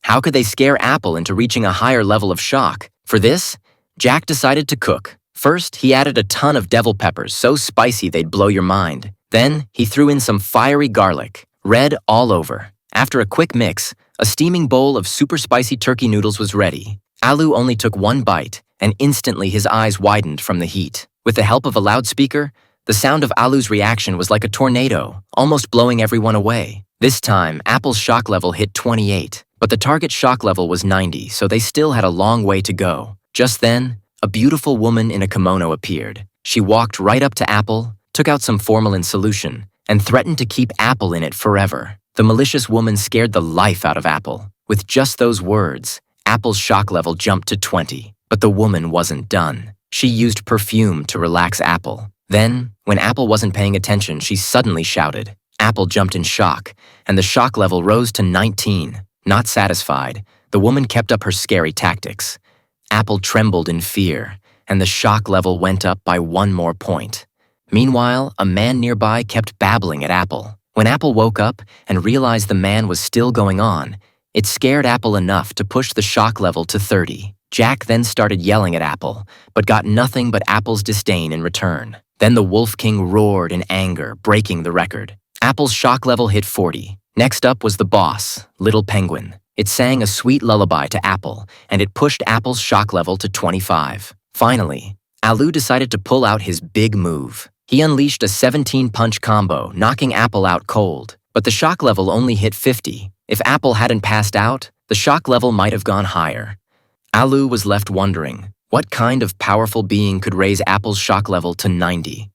How could they scare Apple into reaching a higher level of shock? For this, Jack decided to cook. First, he added a ton of devil peppers, so spicy they'd blow your mind. Then, he threw in some fiery garlic, red all over. After a quick mix, a steaming bowl of super spicy turkey noodles was ready. Alu only took one bite, and instantly his eyes widened from the heat. With the help of a loudspeaker, the sound of Alu's reaction was like a tornado, almost blowing everyone away. This time, Apple's shock level hit 28, but the target shock level was 90, so they still had a long way to go. Just then, a beautiful woman in a kimono appeared. She walked right up to Apple, took out some formalin solution, and threatened to keep Apple in it forever. The malicious woman scared the life out of Apple. With just those words, Apple's shock level jumped to 20, but the woman wasn't done. She used perfume to relax Apple. Then, when Apple wasn't paying attention, she suddenly shouted. Apple jumped in shock, and the shock level rose to 19. Not satisfied, the woman kept up her scary tactics. Apple trembled in fear, and the shock level went up by 1 more point. Meanwhile, a man nearby kept babbling at Apple. When Apple woke up and realized the man was still going on, it scared Apple enough to push the shock level to 30. Jack then started yelling at Apple, but got nothing but Apple's disdain in return. Then the Wolf King roared in anger, breaking the record. Apple's shock level hit 40. Next up was the boss, Little Penguin. It sang a sweet lullaby to Apple, and it pushed Apple's shock level to 25. Finally, Alu decided to pull out his big move. He unleashed a 17-punch combo, knocking Apple out cold. But the shock level only hit 50. If Apple hadn't passed out, the shock level might have gone higher. Alu was left wondering, what kind of powerful being could raise Apple's shock level to 90?